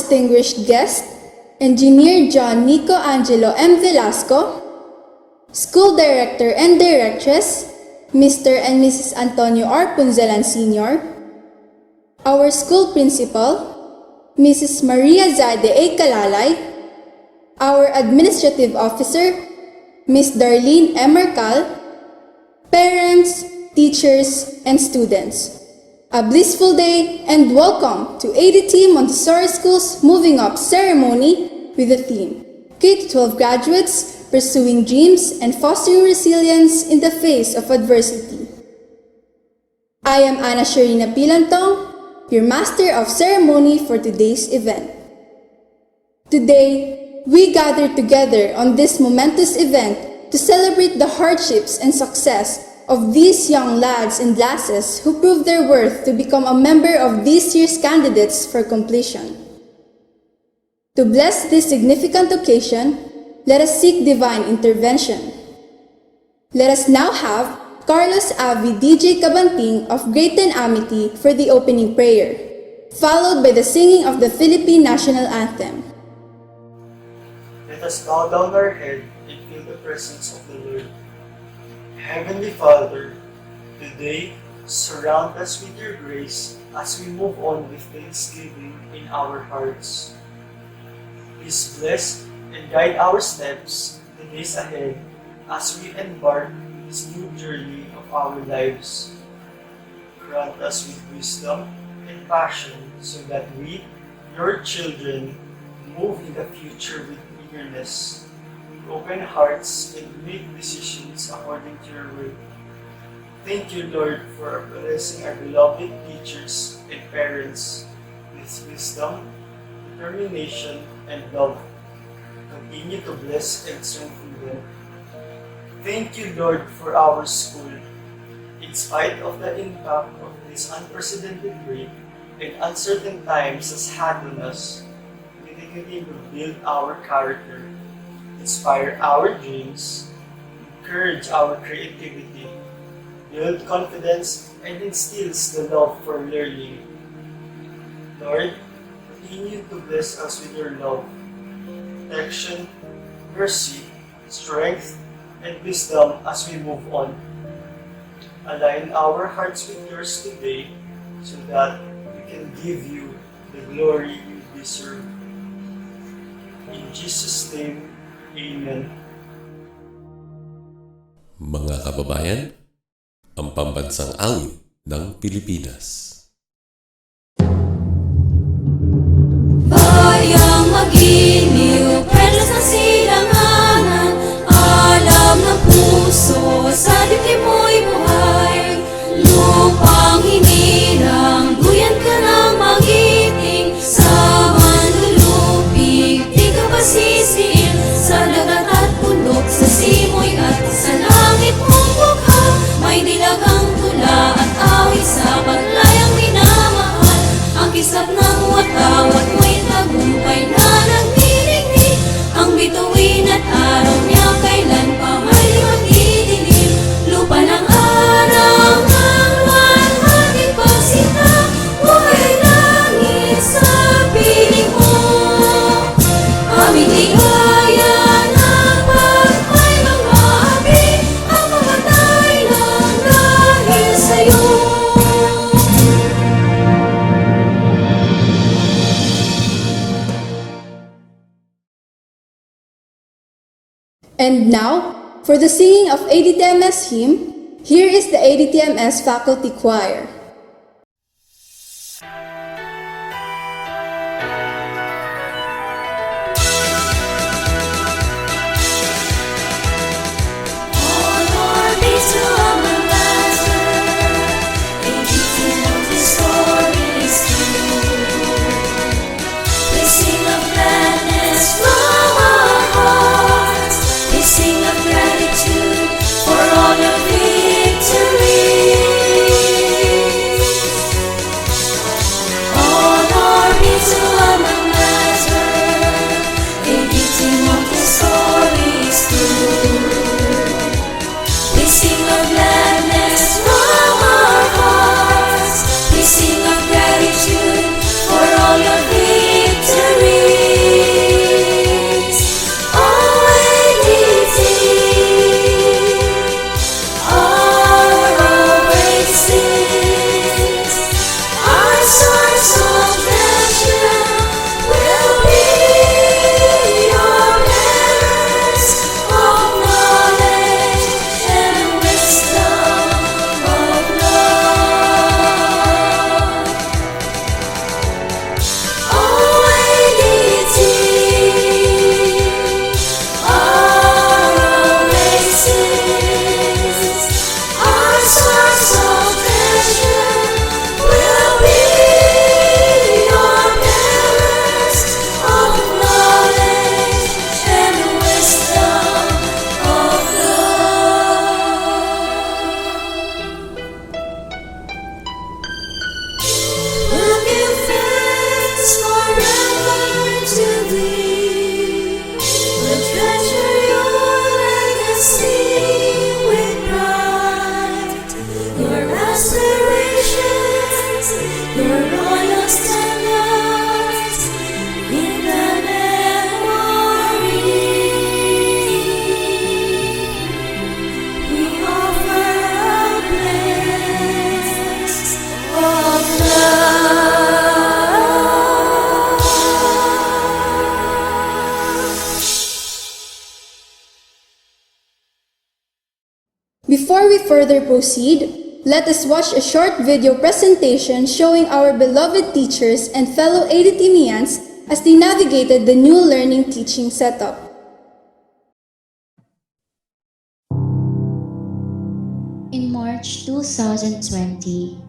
distinguished guest, Engineer John Nico Angelo M. Velasco, School Director and Directress, Mr. and Mrs. Antonio R. Punzalan Sr., our School Principal, Mrs. Maria Zade A. Kalalay, our Administrative Officer, Ms. Darlene M. Mercal, parents, teachers, and students. A blissful day and welcome to ADT Montessori School's Moving Up ceremony with the theme K-12 graduates pursuing dreams and fostering resilience in the face of adversity. I am Ana Sharina Pilantong, your Master of Ceremony for today's event. Today, we gather together on this momentous event to celebrate the hardships and success of these young lads and lasses who proved their worth to become a member of this year's candidates for completion. To bless this significant occasion, let us seek divine intervention. Let us now have Carlos Avi DJ Cabanting of Great Amity for the opening prayer, followed by the singing of the Philippine National Anthem. Let us bow down our head and feel the presence of the Lord. Heavenly Father, today surround us with your grace as we move on with thanksgiving in our hearts. Please bless and guide our steps the days ahead as we embark on this new journey of our lives. Grant us with wisdom and passion so that we, your children, move in the future with eagerness, open hearts, and make decisions according to your will. Thank you, Lord, for blessing our beloved teachers and parents with wisdom, determination, and love. Continue to bless and strengthen them. Thank you, Lord, for our school. In spite of the impact of this unprecedented rate and uncertain times has had on us, we continue to build our character, inspire our dreams, encourage our creativity, build confidence, and instills the love for learning. Lord, continue to bless us with your love, protection, mercy, strength, and wisdom as we move on. Align our hearts with yours today so that we can give you the glory you deserve. In Jesus' name, Amen. Mga kababayan, ang pambansang awit ng Pilipinas. Bayang magiliw, perlas ng silanganan, alam ng puso, sa dibdib mo'y buhay. Lupang hinirang, duyan ka ng magiting, sa manlulupig, di ka ba sisiin, sa dagat at bundok, sa simoy at sa langit mong bukha, may dilagang tula at awit sa paglayang minamahal, ang kislap ng watawat mo'y tagumpay na nagdidigdig, ang bituin at araw niya kailan pa may mag-idilim, lupa ng araw ng buwan ating pagsita, buhay langit sa piling mo, aming ligaya ng pagpay mga api, ang mamatay lang dahil sa'yo. And now, for the singing of ADTMS hymn, here is the ADTMS Faculty Choir. All our days to our Master, and you tell the stories true. We sing of gladness from our hearts, we sing of gratitude for all your victory. Before we further proceed, let us watch a short video presentation showing our beloved teachers and fellow ADTMians as they navigated the new learning teaching setup. In March 2020,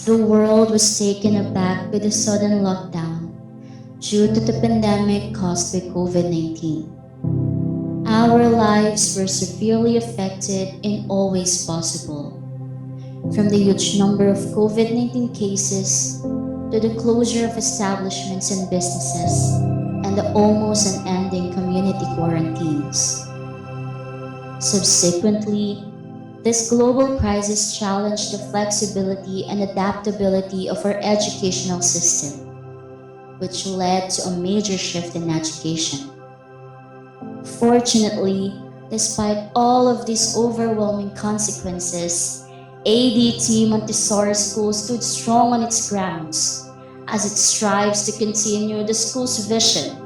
the world was taken aback by the sudden lockdown due to the pandemic caused by COVID-19. Our lives were severely affected in all ways possible, from the huge number of COVID-19 cases to the closure of establishments and businesses and the almost unending community quarantines. Subsequently, this global crisis challenged the flexibility and adaptability of our educational system, which led to a major shift in education. Fortunately, despite all of these overwhelming consequences, ADT Montessori School stood strong on its grounds as it strives to continue the school's vision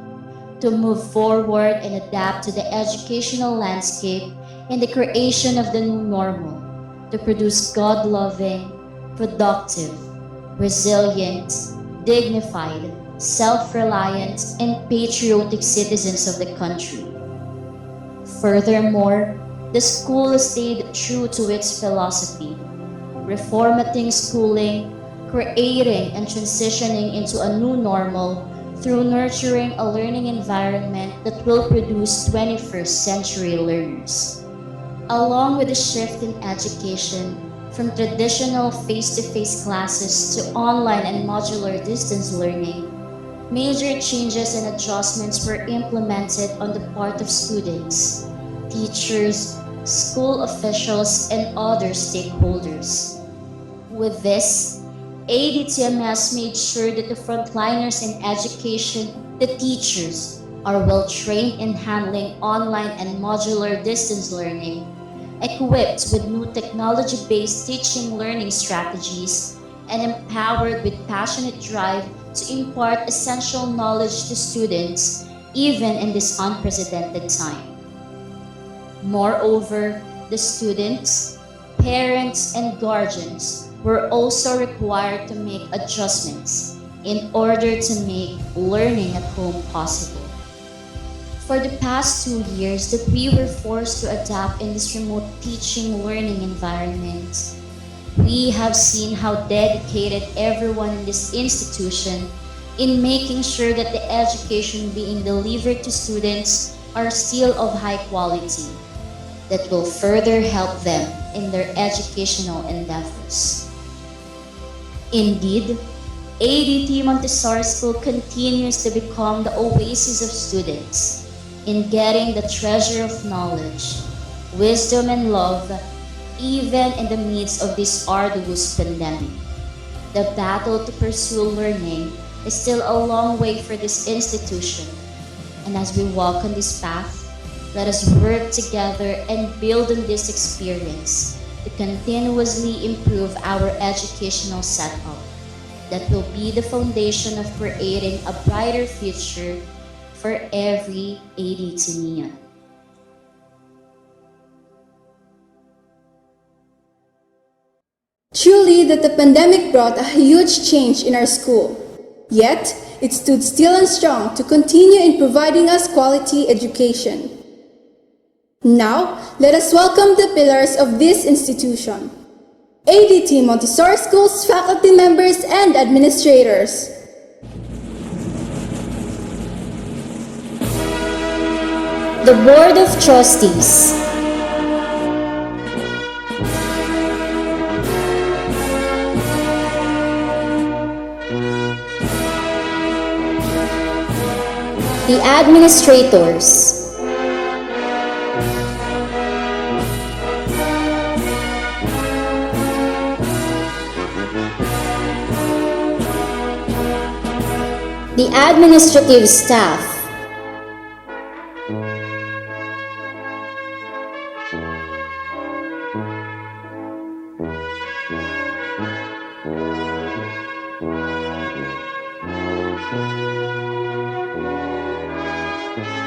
to move forward and adapt to the educational landscape in the creation of the new normal to produce God-loving, productive, resilient, dignified, self-reliant, and patriotic citizens of the country. Furthermore, the school stayed true to its philosophy, reformatting schooling, creating and transitioning into a new normal through nurturing a learning environment that will produce 21st century learners. Along with the shift in education from traditional face-to-face classes to online and modular distance learning, major changes and adjustments were implemented on the part of students, teachers, school officials, and other stakeholders. With this, ADTMS made sure that the frontliners in education, the teachers, are well trained in handling online and modular distance learning, equipped with new technology-based teaching learning strategies, and empowered with passionate drive to impart essential knowledge to students, even in this unprecedented time. Moreover, the students, parents, and guardians were also required to make adjustments in order to make learning at home possible. For the past 2 years that we were forced to adapt in this remote teaching learning environment, we have seen how dedicated everyone in this institution in making sure that the education being delivered to students are still of high quality that will further help them in their educational endeavors. Indeed, ADT Montessori School continues to become the oasis of students in getting the treasure of knowledge, wisdom, and love even in the midst of this arduous pandemic. The battle to pursue learning is still a long way for this institution, and as we walk on this path, let us work together and build on this experience to continuously improve our educational setup that will be the foundation of creating a brighter future for every ADTMian. Truly that the pandemic brought a huge change in our school. Yet, it stood still and strong to continue in providing us quality education. Now, let us welcome the pillars of this institution. ADT Montessori School's faculty members and administrators. The Board of Trustees. The administrators. The administrative staff.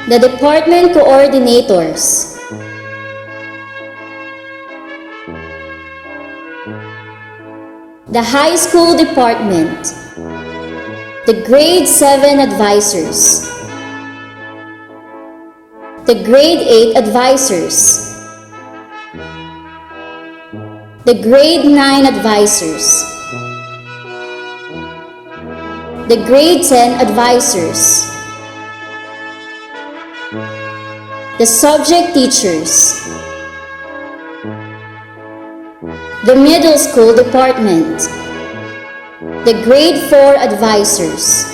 The department coordinators. The high school department, the grade 7 advisors, the grade 8 advisors, the grade 9 advisors, the grade 10 advisors, the subject teachers, the middle school department, the grade 4 advisors,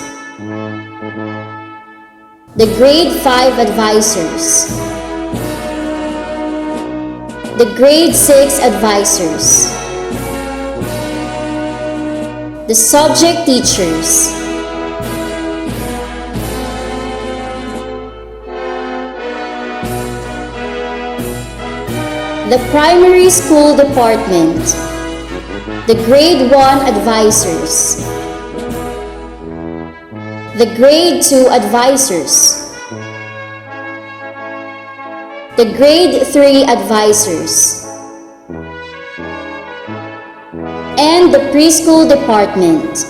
the grade 5 advisors, the grade 6 advisors, the subject teachers, the primary school department, the grade 1 advisors, the grade 2 advisors, the grade 3 advisors, and the preschool department.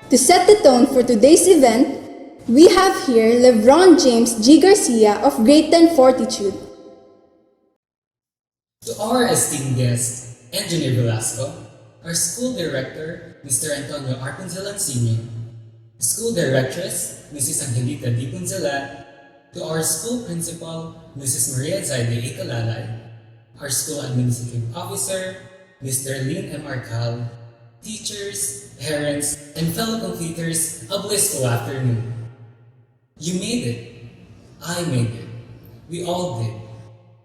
To set the tone for today's event, we have here Lebron James G. Garcia of Grade 10 Fortitude. To our esteemed guest, Engineer Velasco, our school director, Mr. Antonio R. Punzalan Sr., school directress, Mrs. Angelita D. Punzalan, to our school principal, Mrs. Maria Zaide A. Calalay, our school administrative officer, Mr. Lynn M. Arcal, teachers, parents, and fellow completers, a blissful afternoon. You made it. I made it. We all did.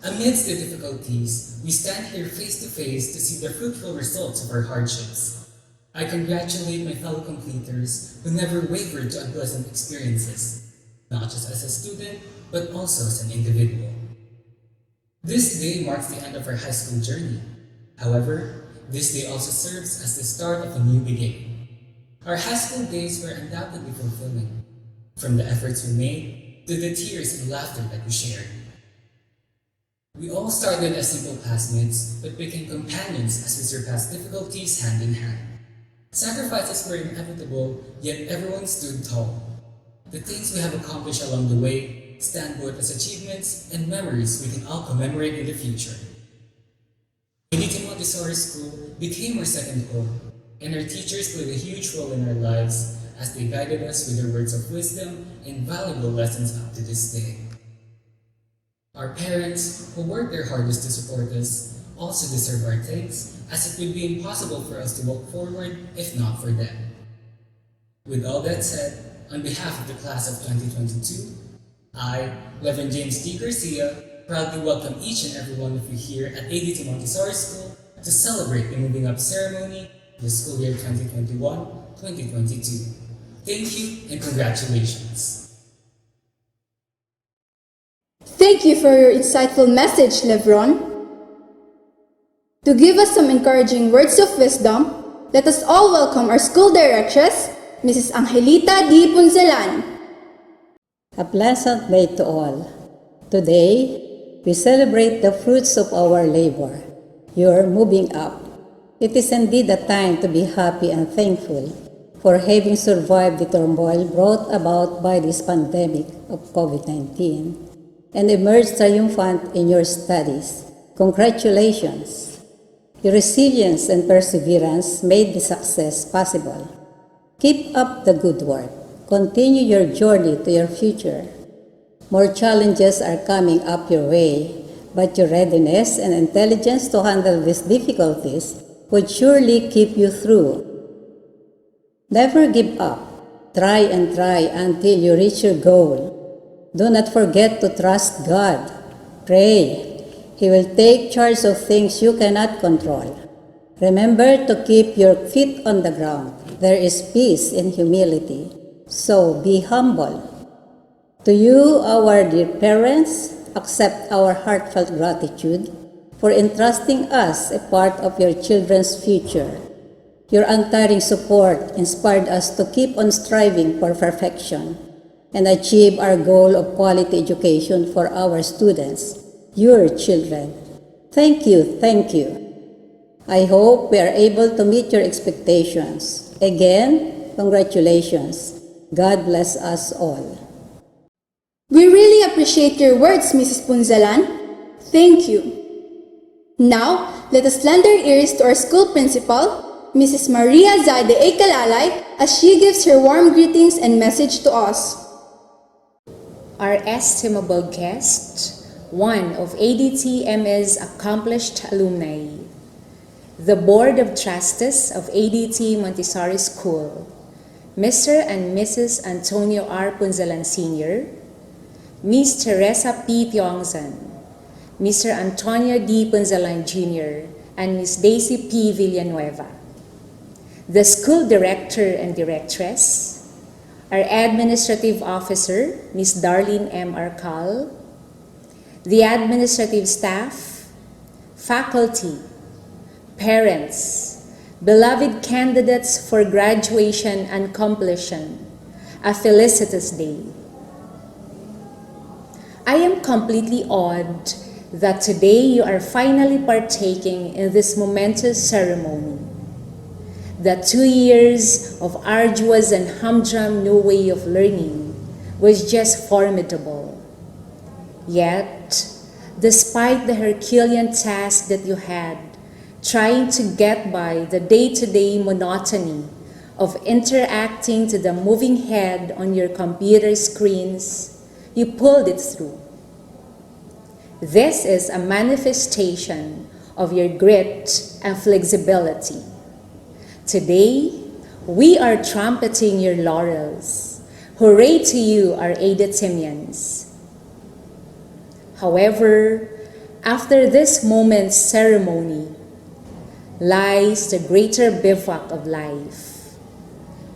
Amidst the difficulties, we stand here face to face to see the fruitful results of our hardships. I congratulate my fellow completers who never wavered to unpleasant experiences, not just as a student, but also as an individual. This day marks the end of our high school journey. However, this day also serves as the start of a new beginning. Our high school days were undoubtedly fulfilling, from the efforts we made to the tears and laughter that we shared. We all started as simple classmates, but became companions as we surpassed difficulties hand in hand. Sacrifices were inevitable, yet everyone stood tall. The things we have accomplished along the way stand both as achievements and memories we can all commemorate in the future. ADTMS Montessori School became our second home, and our teachers played a huge role in our lives as they guided us with their words of wisdom and valuable lessons up to this day. Our parents, who worked their hardest to support us, also deserve our thanks, as it would be impossible for us to walk forward if not for them. With all that said, on behalf of the class of 2022, I, Reverend James D. Garcia, proudly welcome each and every one of you here at ADTMS Montessori School to celebrate the Moving Up ceremony for the school year 2021-2022. Thank you and congratulations. Thank you for your insightful message, Lebron. To give us some encouraging words of wisdom, let us all welcome our school directress, Mrs. Angelita D. Punzalan. A pleasant day to all. Today, we celebrate the fruits of our labor. You're moving up. It is indeed a time to be happy and thankful for having survived the turmoil brought about by this pandemic of COVID-19 and emerged triumphant in your studies. Congratulations! Your resilience and perseverance made the success possible. Keep up the good work. Continue your journey to your future. More challenges are coming up your way, but your readiness and intelligence to handle these difficulties would surely keep you through. Never give up. Try and try until you reach your goal. Do not forget to trust God. Pray. He will take charge of things you cannot control. Remember to keep your feet on the ground. There is peace in humility. So be humble. To you, our dear parents, accept our heartfelt gratitude for entrusting us a part of your children's future. Your untiring support inspired us to keep on striving for perfection and achieve our goal of quality education for our students. your children. Thank you, thank you. I hope we are able to meet your expectations. Again, congratulations. God bless us all. We really appreciate your words, Mrs. Punzalan. Thank you. Now, let us lend our ears to our school principal, Mrs. Maria Zade A. Kalalay, as she gives her warm greetings and message to us. Our estimable guest, one of ADTMS' accomplished alumni, the Board of Trustees of ADT Montessori School, Mr. and Mrs. Antonio R. Punzalan Sr., Ms. Teresa P. Tiongzan, Mr. Antonio D. Punzalan Jr., and Ms. Daisy P. Villanueva, the school director and directress, our administrative officer, Ms. Darlene M. Arcal, the administrative staff, faculty, parents, beloved candidates for graduation and completion, a felicitous day. I am completely awed that today you are finally partaking in this momentous ceremony. The 2 years of arduous and humdrum new way of learning was just formidable. Yet, despite the Herculean task that you had, trying to get by the day-to-day monotony of interacting to the moving head on your computer screens, you pulled it through. This is a manifestation of your grit and flexibility. Today, we are trumpeting your laurels. Hooray to you, our ADTMians. However, after this moment's ceremony lies the greater bivouac of life.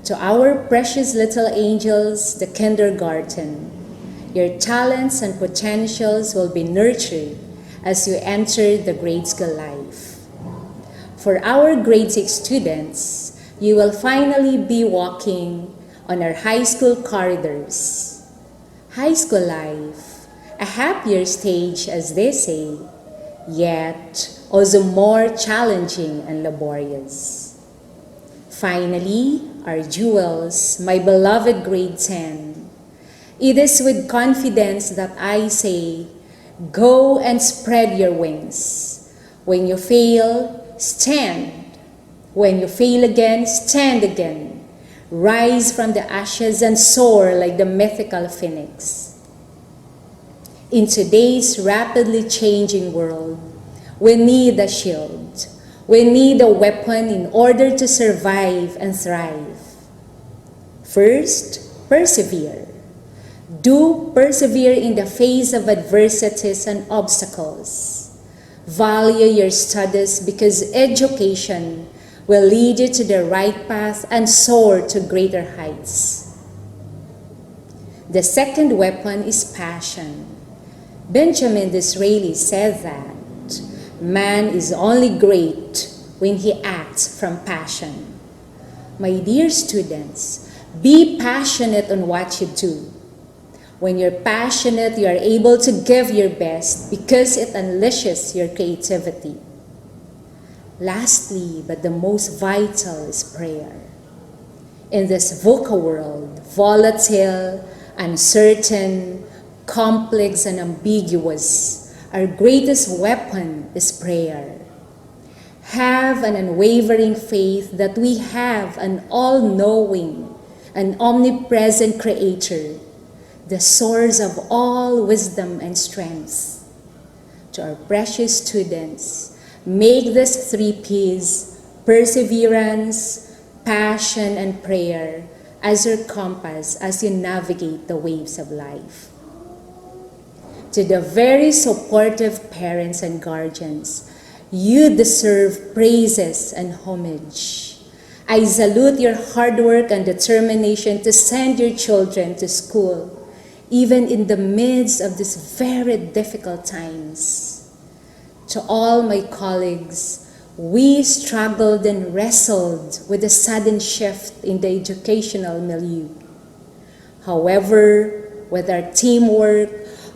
To our precious little angels, the kindergarten, your talents and potentials will be nurtured as you enter the grade school life. For our grade 6 students, you will finally be walking on our high school corridors. High school life, a happier stage as they say, yet also more challenging and laborious. Finally, our jewels, my beloved grade 10, it is with confidence that I say, go and spread your wings. When you fail, stand. When you fail again, stand again. Rise from the ashes and soar like the mythical phoenix. In today's rapidly changing world, we need a shield. We need a weapon in order to survive and thrive. First, persevere. Do persevere in the face of adversities and obstacles. Value your studies because education will lead you to the right path and soar to greater heights. The second weapon is passion. Benjamin Disraeli said that man is only great when he acts from passion. My dear students, be passionate on what you do. When you're passionate, you are able to give your best because it unleashes your creativity. Lastly, but the most vital is prayer. In this VUCA world, volatile, uncertain, complex, and ambiguous, our greatest weapon is prayer. Have an unwavering faith that we have an all-knowing, an omnipresent Creator, the source of all wisdom and strength. To our precious students, make this 3 P's, perseverance, passion, and prayer, as your compass as you navigate the waves of life. To the very supportive parents and guardians, you deserve praises and homage. I salute your hard work and determination to send your children to school, even in the midst of these very difficult times. To all my colleagues, we struggled and wrestled with a sudden shift in the educational milieu. However, with our teamwork,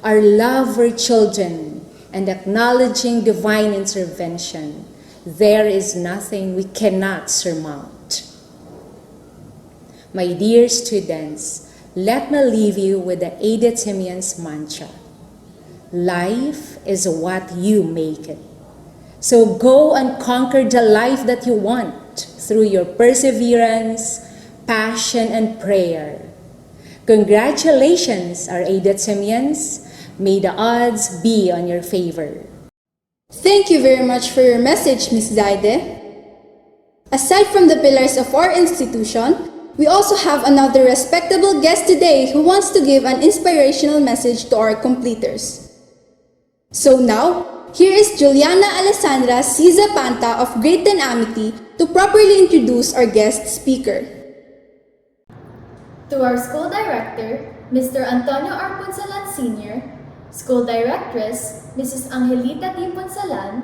our love for children, and acknowledging divine intervention, there is nothing we cannot surmount. My dear students, let me leave you with the ADTMS mantra. Life is what you make it. So go and conquer the life that you want through your perseverance, passion, and prayer. Congratulations, our ADTMians. May the odds be on your favor. Thank you very much for your message, Ms. Zaide. Aside from the pillars of our institution, we also have another respectable guest today who wants to give an inspirational message to our completers. So now, here is Juliana Alessandra C. Zapanta of Grade 10 Amity to properly introduce our guest speaker. To our school director, Mr. Antonio R. Punsalan Sr., school directress, Mrs. Angelita D. Punsalan,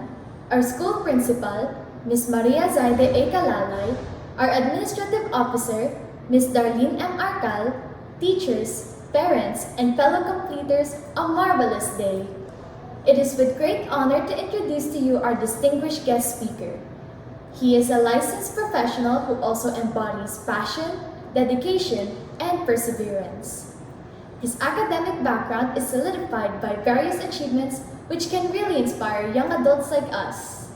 our school principal, Ms. Maria Zaide A. Calalay, our administrative officer, Ms. Darlene M. Arcal, teachers, parents, and fellow completers, a marvelous day. It is with great honor to introduce to you our distinguished guest speaker. He is a licensed professional who also embodies passion, dedication, and perseverance. His academic background is solidified by various achievements which can really inspire young adults like us.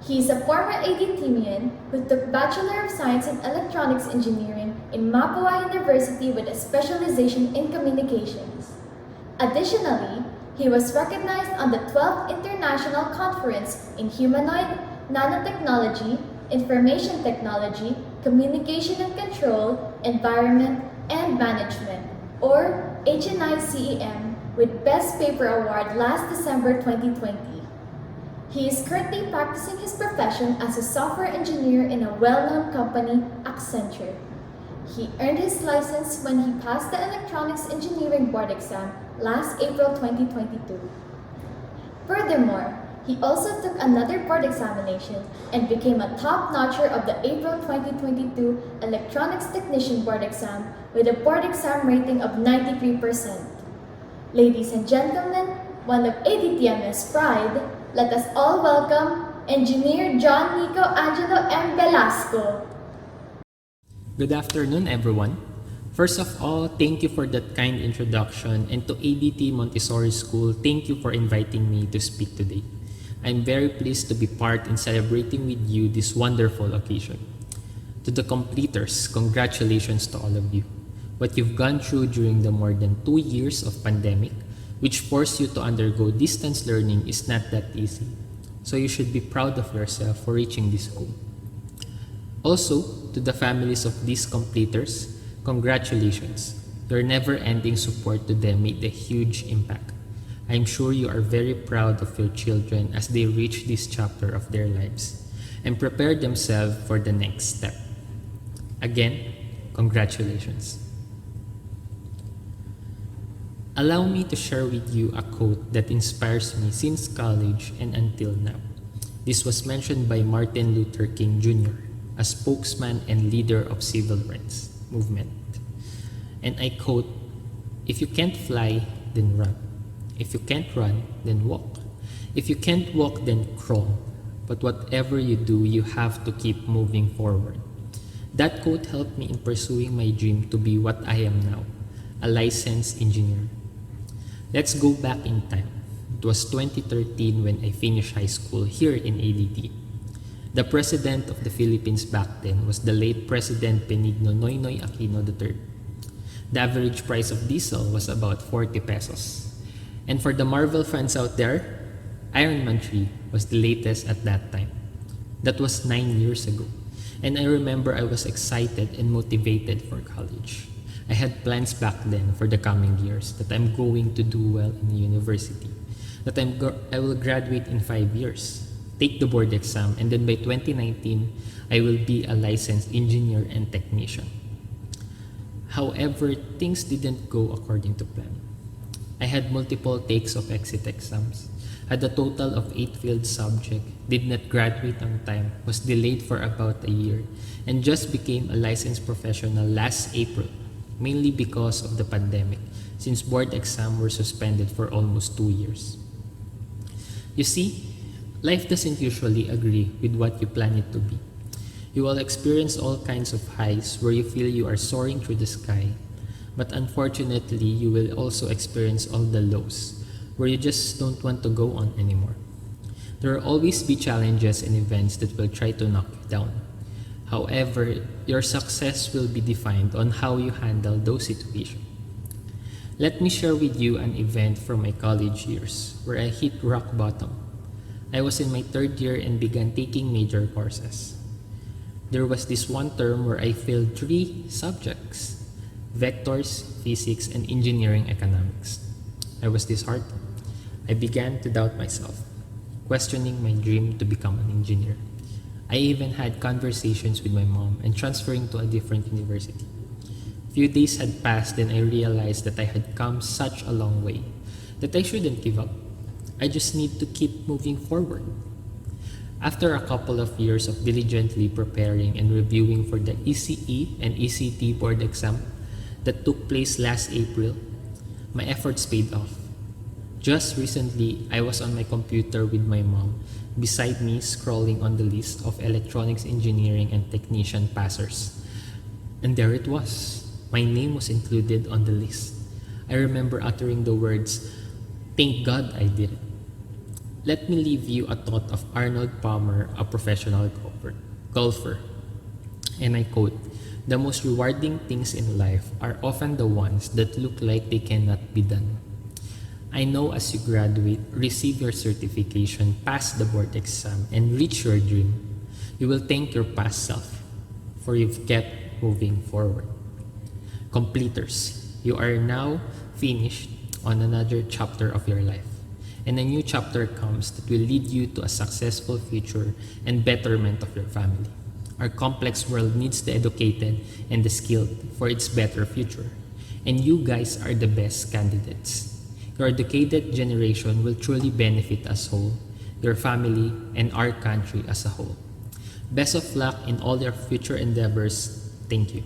He is a former ADTMian who took Bachelor of Science in Electronics Engineering in Mapua University with a specialization in communications. Additionally, he was recognized on the 12th International Conference in Humanoid, Nanotechnology, Information Technology, Communication and Control, Environment, and Management, or HNI-CEM, with Best Paper Award last December 2020. He is currently practicing his profession as a software engineer in a well-known company, Accenture. He earned his license when he passed the Electronics Engineering Board exam last April 2022. Furthermore, he also took another board examination and became a top-notcher of the April 2022 Electronics Technician Board exam with a board exam rating of 93%. Ladies and gentlemen, one of ADTMS pride, let us all welcome Engineer John Nico Angelo M. Velasco. Good afternoon, everyone. First of all, thank you for that kind introduction, and to ADT Montessori School, thank you for inviting me to speak today. I'm very pleased to be part in celebrating with you this wonderful occasion. To the completers, congratulations to all of you. What you've gone through during the more than 2 years of pandemic, which forced you to undergo distance learning, is not that easy. So you should be proud of yourself for reaching this goal. Also, to the families of these completers, congratulations. Your never-ending support to them made a huge impact. I'm sure you are very proud of your children as they reach this chapter of their lives and prepare themselves for the next step. Again, congratulations. Allow me to share with you a quote that inspires me since college and until now. This was mentioned by Martin Luther King Jr., a spokesman and leader of civil rights movement. And I quote, "If you can't fly, then run. If you can't run, then walk. If you can't walk, then crawl. But whatever you do, you have to keep moving forward." That quote helped me in pursuing my dream to be what I am now, a licensed engineer. Let's go back in time. It was 2013 when I finished high school here in ADT. The President of the Philippines back then was the late President Benigno Noynoy Aquino III. The average price of diesel was about 40 pesos. And for the Marvel fans out there, Iron Man 3 was the latest at that time. That was 9 years ago. And I remember I was excited and motivated for college. I had plans back then for the coming years that I'm going to do well in university, that I will graduate in 5 years, take the board exam, and then by 2019, I will be a licensed engineer and technician. However, things didn't go according to plan. I had multiple takes of exit exams, had a total of 8 failed subjects, did not graduate on time, was delayed for about a year, and just became a licensed professional last April, mainly because of the pandemic, since board exams were suspended for almost 2 years. You see, life doesn't usually agree with what you plan it to be. You will experience all kinds of highs where you feel you are soaring through the sky, but unfortunately, you will also experience all the lows where you just don't want to go on anymore. There will always be challenges and events that will try to knock you down. However, your success will be defined on how you handle those situations. Let me share with you an event from my college years where I hit rock bottom. I was in my third year and began taking major courses. There was this one term where I failed 3 subjects: vectors, physics, and engineering economics. I was disheartened. I began to doubt myself, questioning my dream to become an engineer. I even had conversations with my mom and transferring to a different university. Few days had passed and I realized that I had come such a long way, that I shouldn't give up. I just need to keep moving forward. After a couple of years of diligently preparing and reviewing for the ECE and ECT board exam that took place last April, my efforts paid off. Just recently, I was on my computer with my mom beside me scrolling on the list of electronics engineering and technician passers. And there it was. My name was included on the list. I remember uttering the words, "Thank God I did it." Let me leave you a thought of Arnold Palmer, a professional golfer. And I quote, "The most rewarding things in life are often the ones that look like they cannot be done." I know as you graduate, receive your certification, pass the board exam, and reach your dream, you will thank your past self for you've kept moving forward. Completers, you are now finished on another chapter of your life, and a new chapter comes that will lead you to a successful future and betterment of your family. Our complex world needs the educated and the skilled for its better future, and you guys are the best candidates. Your educated generation will truly benefit us whole, your family, and our country as a whole. Best of luck in all your future endeavors. Thank you.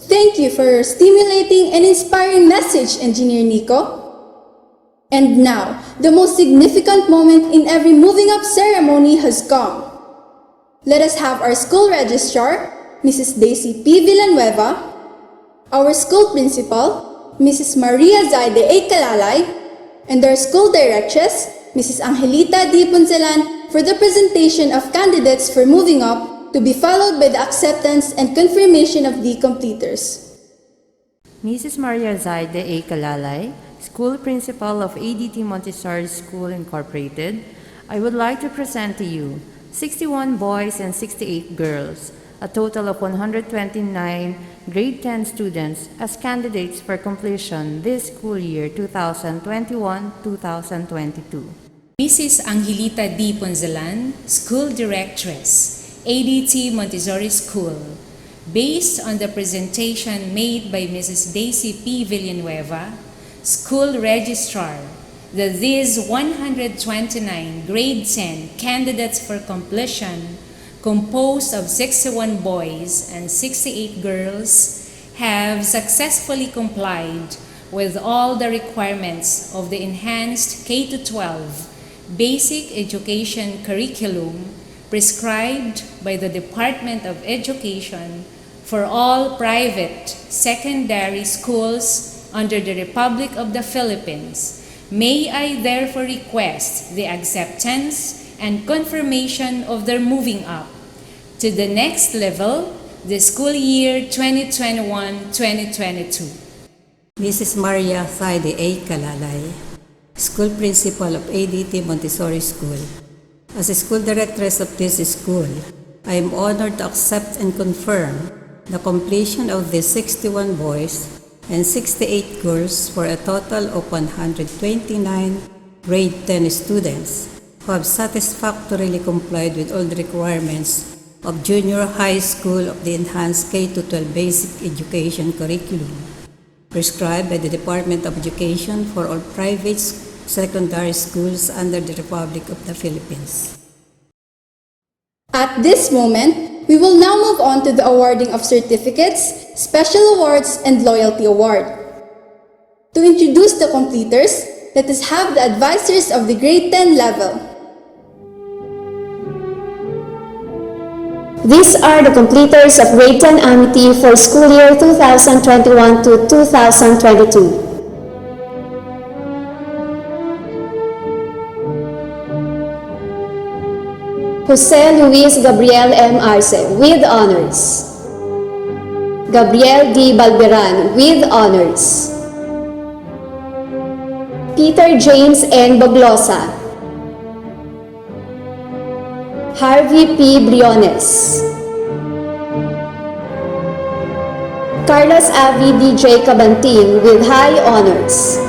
Thank you for your stimulating and inspiring message, Engineer Nico. And now, the most significant moment in every moving up ceremony has come. Let us have our school registrar, Mrs. Daisy P. Villanueva, our school principal, Mrs. Maria Zaide A. Kalalay, and our school directress, Mrs. Angelita D. Punzalan, for the presentation of candidates for moving up, to be followed by the acceptance and confirmation of the completers. Mrs. Maria Zaide A. Kalalay, School Principal of ADT Montessori School Incorporated, I would like to present to you 61 boys and 68 girls, a total of 129 grade 10 students as candidates for completion this school year 2021-2022. Mrs. Angelita D. Punzalan, School Directress, ADT Montessori School. Based on the presentation made by Mrs. Daisy P. Villanueva, School Registrar, that these 129 grade 10 candidates for completion, composed of 61 boys and 68 girls, have successfully complied with all the requirements of the enhanced K-12 basic education curriculum prescribed by the Department of Education for all private secondary schools under the Republic of the Philippines. May I therefore request the acceptance and confirmation of their moving up to the next level, the school year 2021-2022. Mrs. Maria Zaide A. Kalalay, School Principal of ADT Montessori School. As a school directress of this school, I am honored to accept and confirm the completion of the 61 boys and 68 girls for a total of 129 grade 10 students who have satisfactorily complied with all the requirements of junior high school of the enhanced K-12 basic education curriculum prescribed by the Department of Education for all private secondary schools under the Republic of the Philippines. At this moment, we will now move on to the awarding of certificates, special awards, and loyalty award. To introduce the completers, let us have the advisors of the grade 10 level. These are the completers of grade 10 Amity for school year 2021 to 2022. Jose Luis Gabriel M. Arce with honors. Gabriel D. Balberan with honors. Peter James N. Boglosa. Harvey P. Briones. Carlos Avi DJ Cabantin with high honors.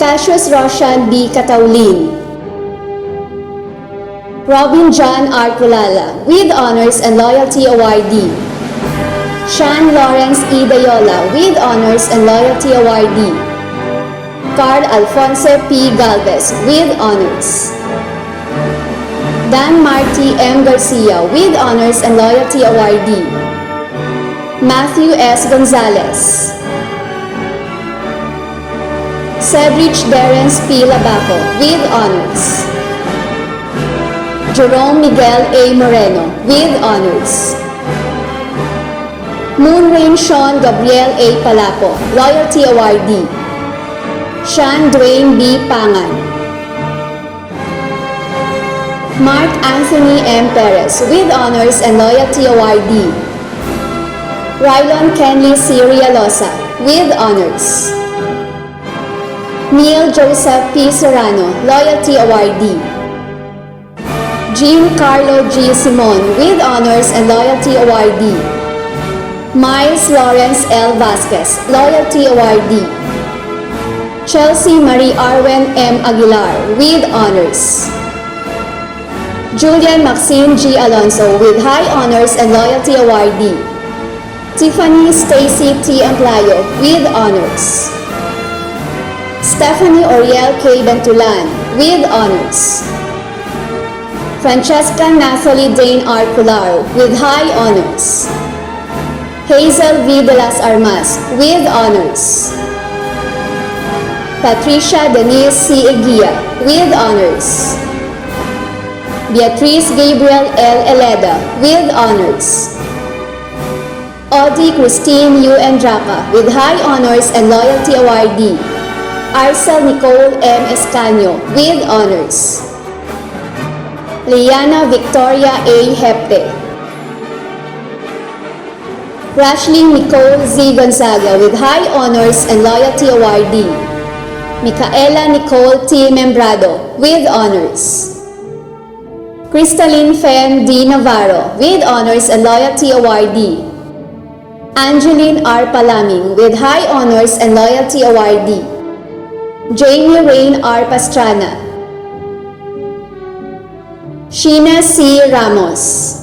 Cassius Roshan B. Cataulin. Robin John R. Culala with honors and loyalty awardee. Sean Lawrence E. Dayola with honors and loyalty awardee. Carl Alfonso P. Galvez with honors. Dan Marty M. Garcia with honors and loyalty awardee. Matthew S. Gonzalez. Cedric Derrence P. Labaco with honors. Jerome Miguel A. Moreno with honors. Moonrain Sean Gabriel A. Palapo, loyalty awardee. Sean Dwayne B. Pangan. Mark Anthony M. Perez with honors and loyalty awardee. Rylon Kenley C. Rialosa with honors. Neil Joseph P. Serrano, loyalty awardee. Giancarlo G. Simon with honors and loyalty awardee. Miles Lawrence L. Vasquez, loyalty awardee. Chelsea Marie Arwen M. Aguilar with honors. Julian Maxine G. Alonso with high honors and loyalty awardee. Tiffany Stacy T. Amplayo with honors. Stephanie Oriel K. Bentulan with honors. Francesca Nathalie Dane R. Cularo with high honors. Hazel V. de las Armas with honors. Patricia Denise C. Eguia with honors. Beatriz Gabriel L. Eleda with honors. Audie Christine U. Endraca with high honors and loyalty awardee. Arcel Nicole M. Escanio with honors. Liana Victoria A. Hepte. Rashley Nicole Z. Gonzaga with high honors and loyalty awardee. Micaela Nicole T. Membrado with honors. Crystalline Fen D. Navarro with honors and loyalty awardee. Angeline R. Palaming with high honors and loyalty awardee. Jamie Rain R. Pastrana. Sheena C. Ramos.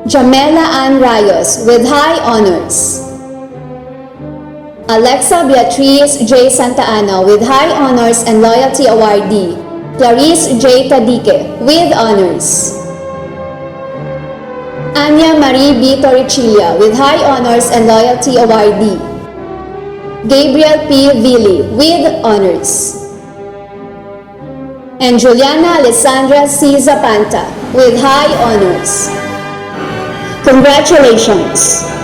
Jamela Ann Rayos with high honors. Alexa Beatriz J. Santa Ana with high honors and loyalty awardee. Clarice J. Tadique with honors. Anya Marie B. Torricilla with high honors and loyalty awardee. Gabriel P. Villi with honors. And Juliana Alessandra C. Zapanta with high honors. Congratulations!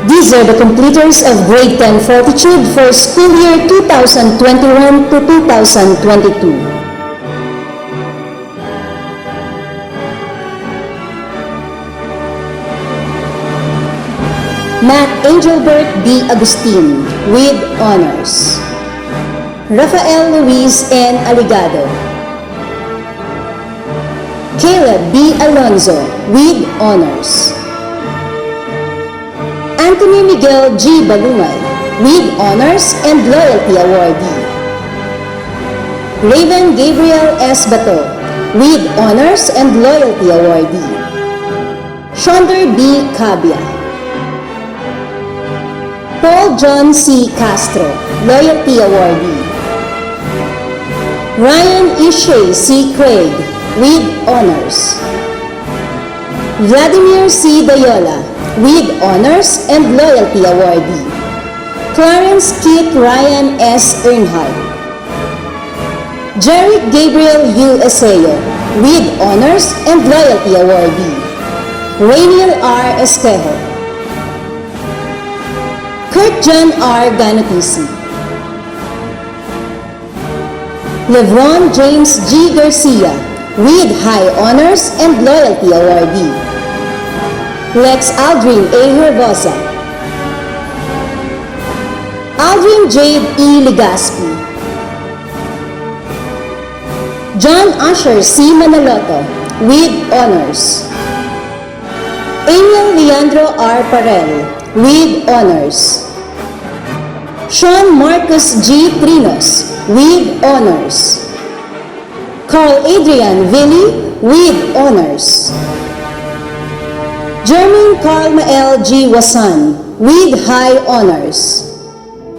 These are the completers of grade 10 Fortitude for school year 2021 to 2022. Matt Angelbert B. Agustin with honors. Rafael Luis N. Aligado. Caleb B. Alonzo with honors. Anthony Miguel G. Balungay with honors and loyalty awardee. Raven Gabriel S. Bato with honors and loyalty awardee. Shonder B. Cabia. Paul John C. Castro, loyalty awardee. Ryan Ishay C. Craig with honors. Vladimir C. Dayola, with Honors and Loyalty Awardee. Clarence Kit Ryan S. Earnhardt. Jerick Gabriel U. Eseyo, with Honors and Loyalty Awardee. Rainiel R. Esquejo. Kurt John R. Ganotisi. Lebron James G. Garcia, with High Honors and Loyalty Awardee. Lex Aldrin A. Herbosa. Aldrin Jade E. Ligaspi. John Usher C. Manaloto, with Honors. Emil Leandro R. Parel, with Honors. Sean Marcus G. Trinos, with Honors. Carl Adrian Villi, with Honors. Jermaine Carl Mael G. Wasan, with High Honors.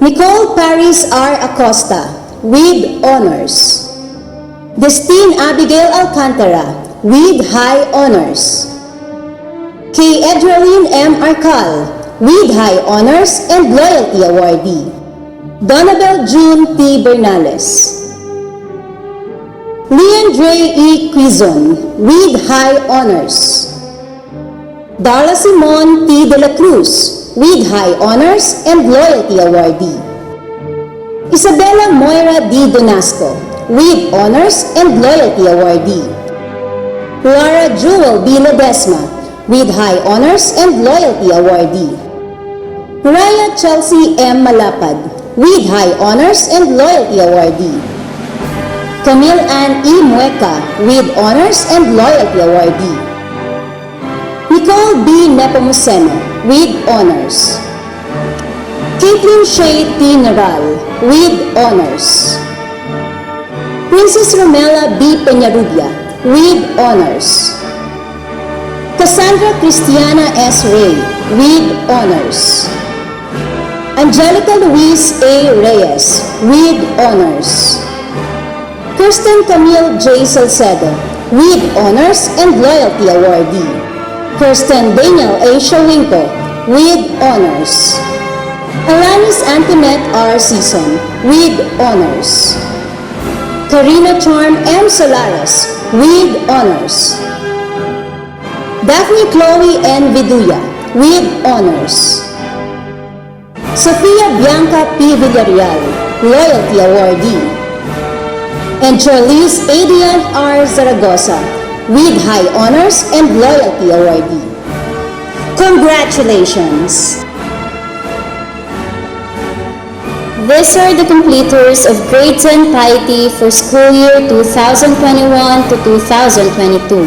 Nicole Paris R. Acosta, with Honors. Destine Abigail Alcantara, with High Honors. K. Edralyn M. Arcal, with High Honors and Loyalty Awardee. Donabel June T. Bernales. Leandre E. Quizon, with High Honors. Darla Simon T. De La Cruz, with High Honors and Loyalty Awardee. Isabella Moira D. Donasco, with Honors and Loyalty Awardee. Laura Jewel B. Ledesma, with High Honors and Loyalty Awardee. Mariah Chelsea M. Malapad, with High Honors and Loyalty Awardee. Camille Ann E. Mueca, with Honors and Loyalty Awardee. Nicole B. Nepomuceno, with Honors. Caitlin Shay T. Naral, with Honors. Princess Romela B. Peñarubia, with Honors. Cassandra Cristiana S. Ray, with Honors. Angelica Luis A. Reyes, with Honors. Kirsten Camille J. Salcedo, with Honors and Loyalty Awardee. Kirsten Daniel A. Shawinko, with Honors. Alanis Antoinette R. Season, with Honors. Karina Charm M. Solares, with Honors. Daphne Chloe N. Viduya, with Honors. Sofia Bianca P. Villarreal, Loyalty Awardee. And Charlize Adrian R. Zaragoza, with High Honors and Loyalty Awardee. Congratulations! These are the completers of Grade 10 Piety for school year 2021 to 2022.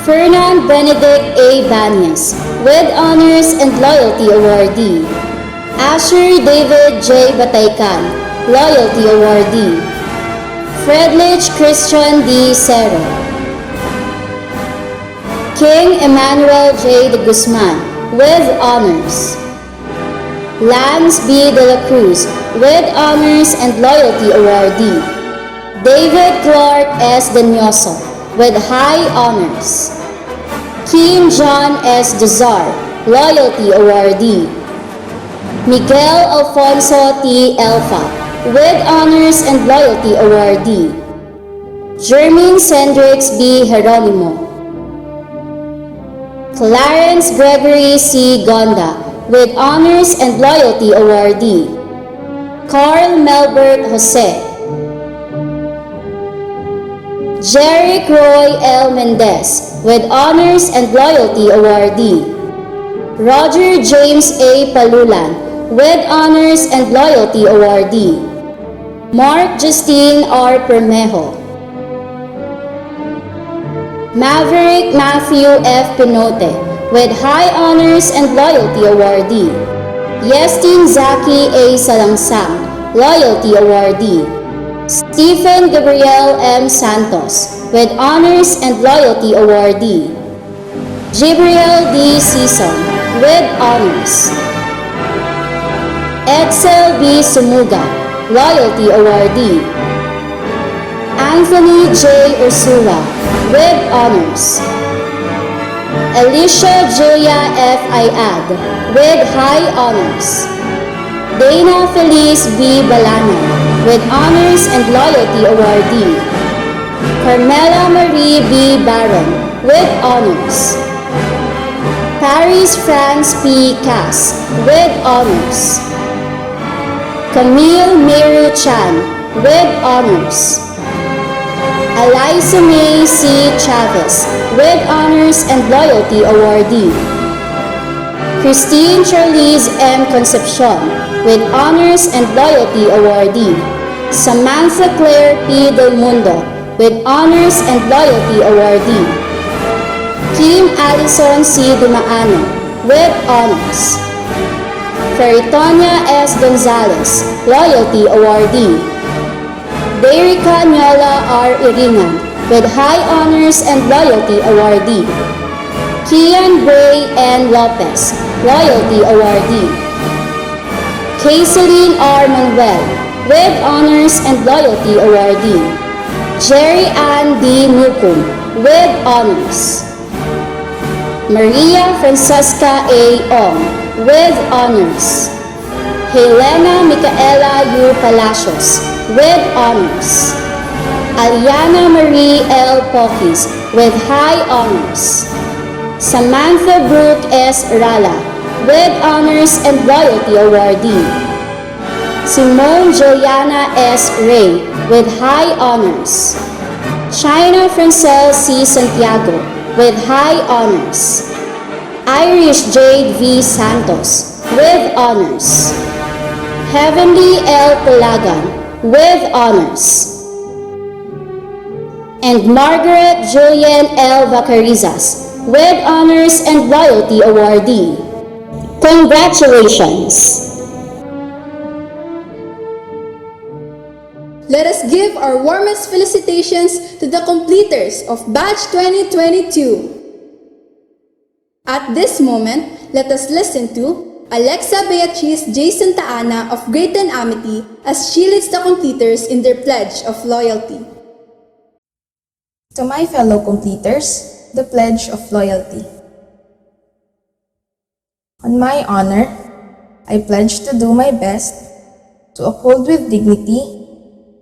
Fernand Benedict A. Banyas, with Honors and Loyalty Awardee. Asher David J. Bataycan, Loyalty Awardee. Fredlich Christian D. Cero. King Emmanuel J. de Guzman, with Honors. Lance B. de la Cruz, with Honors and Loyalty Awardee. David Clark S. Denyoso, with High Honors. Kim John S. Dezar, Loyalty Awardee. Miguel Alfonso T. Elfa, with Honors and Loyalty Awardee. Jermaine Cendrix B. Geronimo. Clarence Gregory C. Gonda, with Honors and Loyalty Awardee. Carl Melbert Jose. Jerick Roy L. Mendez, with Honors and Loyalty Awardee. Roger James A. Palulan, with Honors and Loyalty Awardee. Mark Justine R. Permejo. Maverick Matthew F. Pinote, with High Honors and Loyalty Awardee. Yestin Zaki A. Salangsang, Loyalty Awardee. Stephen Gabriel M. Santos, with Honors and Loyalty Awardee. Jibriel D. Sison, with Honors. Edsel B. Sumuga, Loyalty Awardee. Anthony J. Ursula, with honors. Alicia Julia F. Iad, with high honors. Dana Feliz B. Balana, with honors and loyalty awardee. Carmela Marie B. Baron, with honors. Paris France P. Cass, with honors. Camille Meru Chan, with honors. Eliza May C. Chavez, with honors and loyalty awardee. Christine Charlize M. Concepcion, with honors and loyalty awardee. Samantha Claire P. Del Mundo, with honors and loyalty awardee. Kim Allison C. Dumaano, with honors. Feritonia S. Gonzalez, loyalty awardee. Derica Nyola R. Irinan, with high honors and loyalty awardee. Kian Bray N. Lopez, loyalty awardee. Kayceline R. Manuel, with honors and loyalty awardee. Jerry Ann D. Mukum, with honors. Maria Francesca A. Ong, with honors. Helena Micaela U. Palacios, with honors. Aliana Marie L. Pokis, with high honors. Samantha Brooke S. Rala, with honors and loyalty awardee. Simone Juliana S. Ray, with high honors. China Francel C. Santiago, with high honors. Irish Jade V. Santos, with honors. Heavenly L. Palagan, with honors. And Margaret Julian L. Vacarizas, with honors and loyalty awardee. Congratulations! Let us give our warmest felicitations to the completers of Batch 2022. At this moment, let us listen to Alexa Beatriz J. Santa Ana of Greaton Amity as she leads the completers in their pledge of loyalty. To my fellow completers, the pledge of loyalty. On my honor, I pledge to do my best to uphold with dignity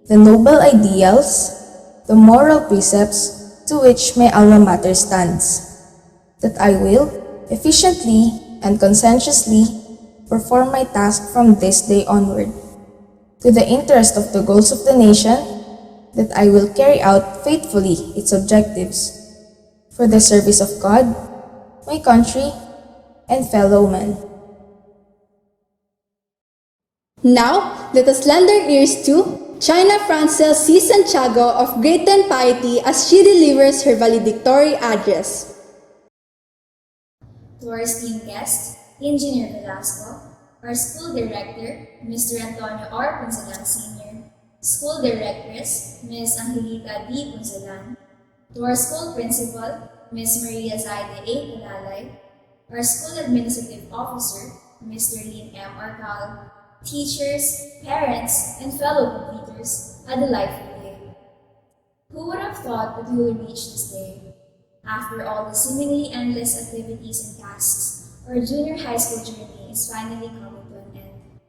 the noble ideals, the moral precepts to which my alma mater stands, that I will efficiently and conscientiously perform my task from this day onward, to the interest of the goals of the nation, that I will carry out faithfully its objectives, for the service of God, my country, and fellow men. Now, let us lend our ears to China Francel C. Santiago of Greaton Piety as she delivers her valedictory address. To our esteemed guest, Engineer Velasco, our school director, Mr. Antonio R. Punzalan Sr., school directress, Ms. Angelita D. Punzalan, to our school principal, Ms. Maria Zaide A. Calalay, our school administrative officer, Mr. Lin M. Arcal, teachers, parents, and fellow completers, a delightful day. Who would have thought that we would reach this day? After all the seemingly endless activities and tasks, our junior high school journey is finally coming to an end.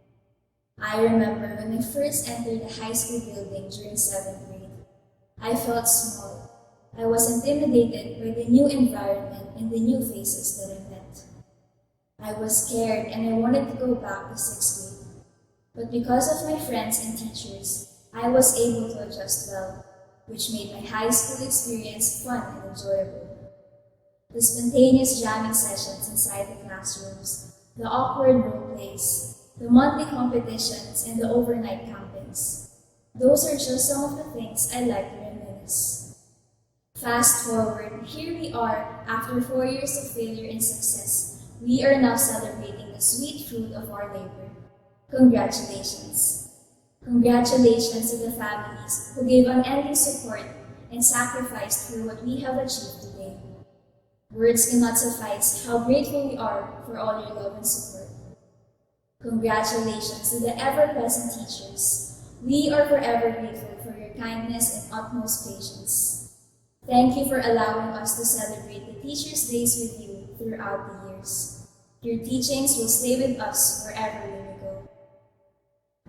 I remember when I first entered the high school building during 7th grade. I felt small. I was intimidated by the new environment and the new faces that I met. I was scared and I wanted to go back to 6th grade. But because of my friends and teachers, I was able to adjust well, which made my high school experience fun and enjoyable. The spontaneous jamming sessions inside the classrooms, the awkward role plays, the monthly competitions, and the overnight campings. Those are just some of the things I like to reminisce. Fast forward, here we are, after 4 years of failure and success. We are now celebrating the sweet fruit of our labor. Congratulations. Congratulations to the families who gave unending support and sacrificed for what we have achieved today. Words cannot suffice how grateful we are for all your love and support. Congratulations to the ever-present teachers, We are forever grateful for your kindness and utmost patience. Thank you for allowing us to celebrate the Teachers' Days with you throughout the years. Your teachings will stay with us wherever we may go.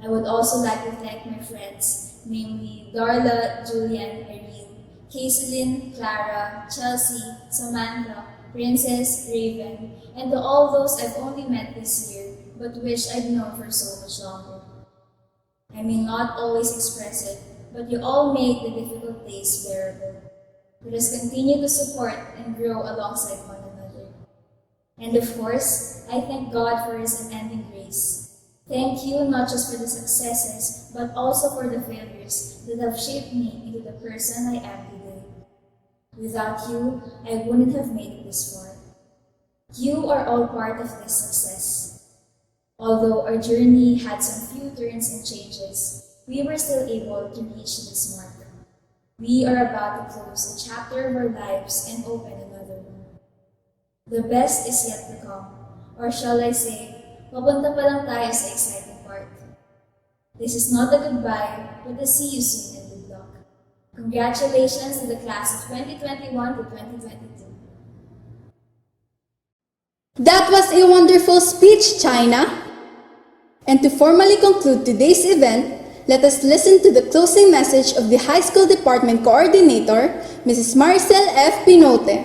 I would also like to thank my friends, namely Darla, Julian, Irene, Kaiselyn, Clara, Chelsea, Samantha, Princess, Raven, and to all those I've only met this year, but wish I'd known for so much longer. I may not always express it, but you all make the difficult days bearable. Let us continue to support and grow alongside one another. And of course, I thank God for His unending grace. Thank you not just for the successes, but also for the failures that have shaped me into the person I am today. Without you, I wouldn't have made it this far. You are all part of this success. Although our journey had some few turns and changes, we were still able to reach this mark. We are about to close a chapter of our lives and open another one. The best is yet to come, or shall I say, papunta pa lang tayo sa exciting part. This is not a goodbye, but a see you soon and good luck. Congratulations to the class of 2021 to 2022. That was a wonderful speech, China! And to formally conclude today's event, let us listen to the closing message of the High School Department Coordinator, Mrs. Maricel F. Pinote.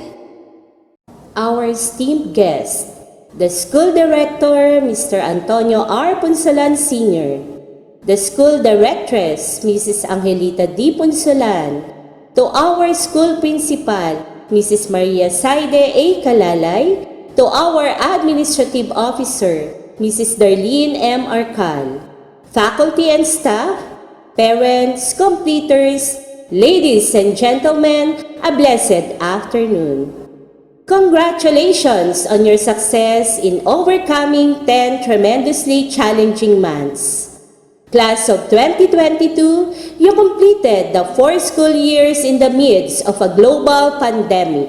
Our esteemed guest, the School Director, Mr. Antonio R. Punsalan Sr., the School Directress, Mrs. Angelita D. Punsalan, to our School Principal, Mrs. Maria Saide A. Kalalay, to our Administrative Officer, Mrs. Darlene M. Arcal, faculty and staff, parents, completers, ladies and gentlemen, a blessed afternoon. Congratulations on your success in overcoming 10 tremendously challenging months. Class of 2022, you completed the 4 school years in the midst of a global pandemic.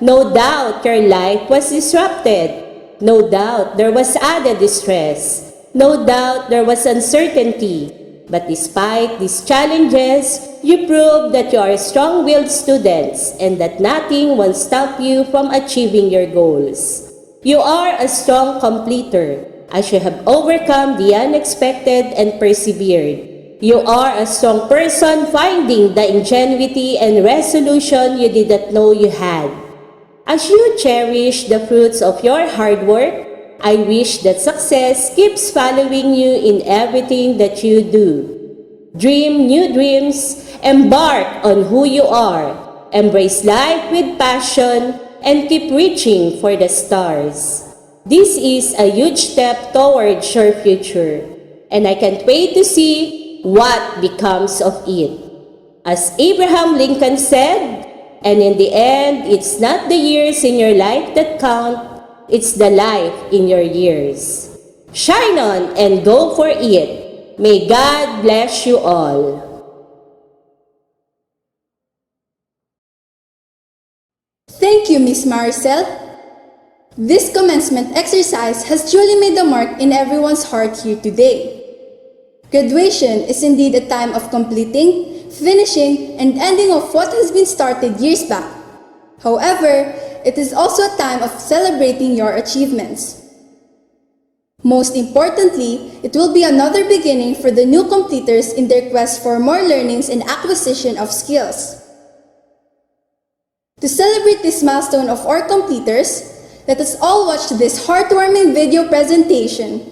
No doubt your life was disrupted. No doubt there was added distress. No doubt there was uncertainty. But despite these challenges, you proved that you are strong-willed students and that nothing will stop you from achieving your goals. You are a strong completer as you have overcome the unexpected and persevered. You are a strong person finding the ingenuity and resolution you did not know you had. As you cherish the fruits of your hard work, I wish that success keeps following you in everything that you do. Dream new dreams, embark on who you are, embrace life with passion, and keep reaching for the stars. This is a huge step towards your future, and I can't wait to see what becomes of it. As Abraham Lincoln said, and in the end, it's not the years in your life that count, it's the life in your years. Shine on and go for it. May God bless you all. Thank you, Miss Maricel. This commencement exercise has truly made a mark in everyone's heart here today. Graduation is indeed a time of completing, finishing, and ending of what has been started years back. However, it is also a time of celebrating your achievements. Most importantly, it will be another beginning for the new completers in their quest for more learnings and acquisition of skills. To celebrate this milestone of our completers, let us all watch this heartwarming video presentation.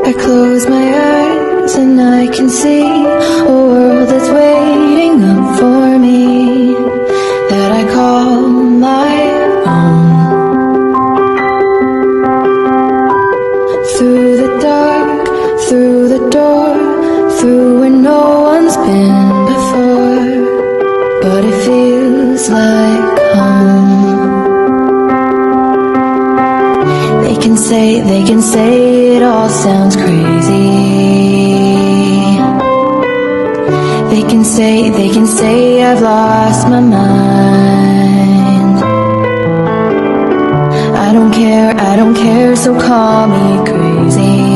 I close my eyes and I can see a world that's waiting up for me, that I call my own. through the door, through where no one's been before, but it feels like home. They can say it all sounds crazy. They can say I've lost my mind. I don't care, so call me crazy.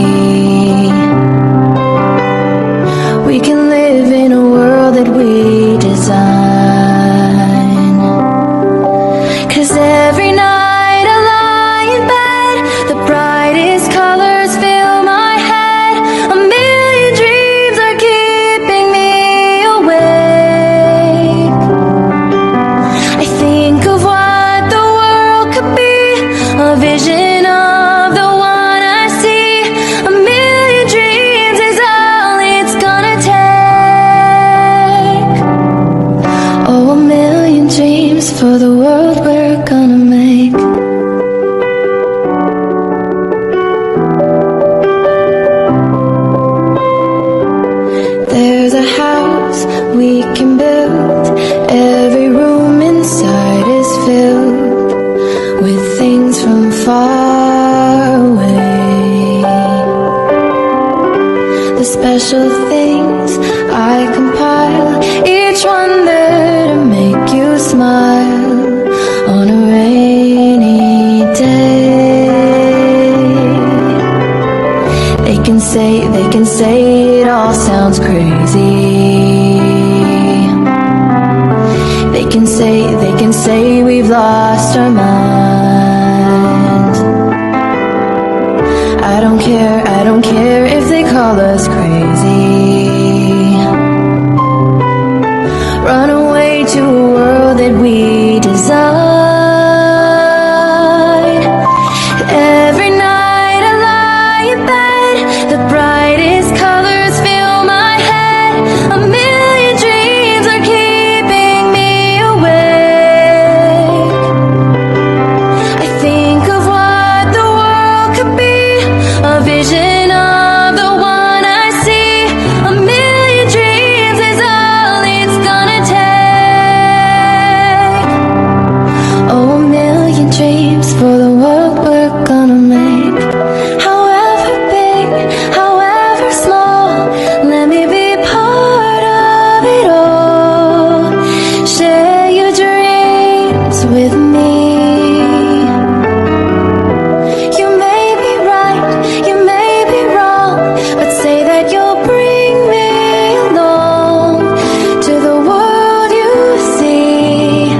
We can live in a world that we design. 'Cause every night I lie in bed, the brightest colors fill my head. A million dreams are keeping me awake. I think of what the world could be, a vision of the one I see. A million dreams is all it's gonna take. Oh, a million dreams for the world we're gonna make. There's a house we can build. Every room inside is filled with things from far away. The special things I compile, each one there to make you smile on a rainy day. They can say it all sounds crazy. They can say we've lost our minds. I don't care if they call us crazy. Run away to a world that we design. Every night I lie in bed, the brightest colors fill my head. A million dreams are keeping me awake. I think of what the world could be, a vision of the one I see. A million dreams is all it's gonna take. Oh, a million dreams for the world we're gonna make. However big, however small, let me be part of it all. Share your dreams with me. You may be right, you may be wrong, but say that you'll bring me along to the world you see,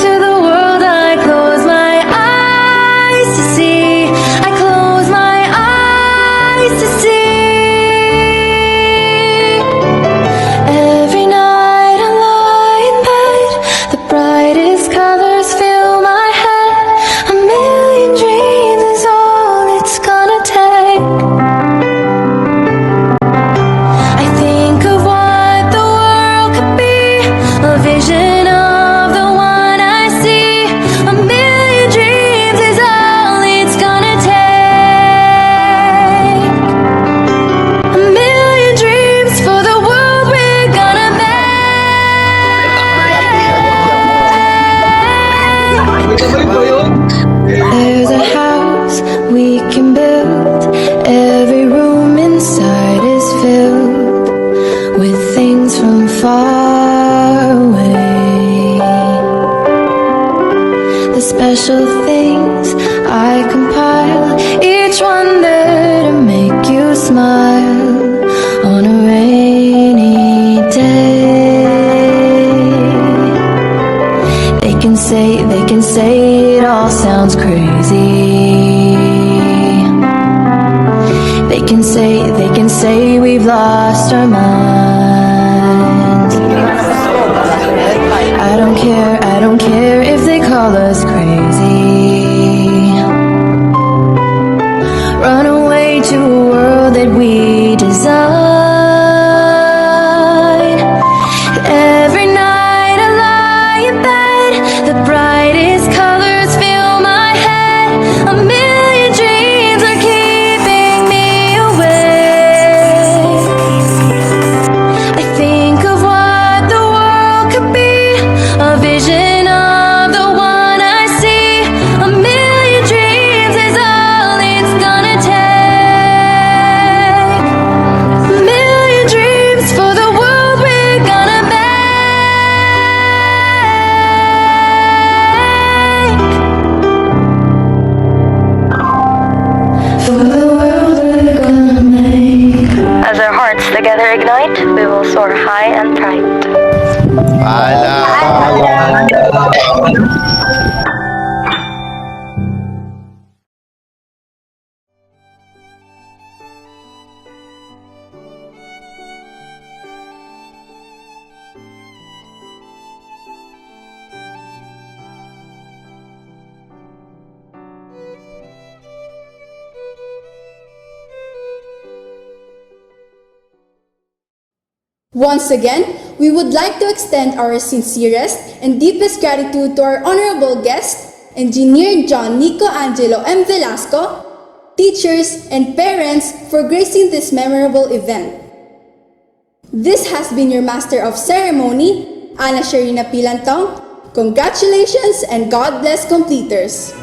to the world I close my eyes to see. I close my eyes to see. Every night I lie in bed, the brightest colors fill my head. A million dreams is all it's gonna take. I think of what the world could be, a vision of the one I see. A million dreams is all it's gonna take. A million dreams for the world we're gonna make. There's a house we can build. Every room inside is filled with things from far away. The special things I compile, each one there to make you smile on a rainy day. They can say it all sounds crazy. They can say we've lost our minds. I don't care if they call us crazy. Run away to a world that we design. Every night I lie in bed, the brightest colors fill my head. A million dreams are keeping me awake. soar high and bright. Once again, we would like to extend our sincerest and deepest gratitude to our honorable guest, Engineer John Nico Angelo M. Velasco, teachers, and parents for gracing this memorable event. This has been your Master of Ceremony, Ana Sharina Pilantong. Congratulations and God bless completers!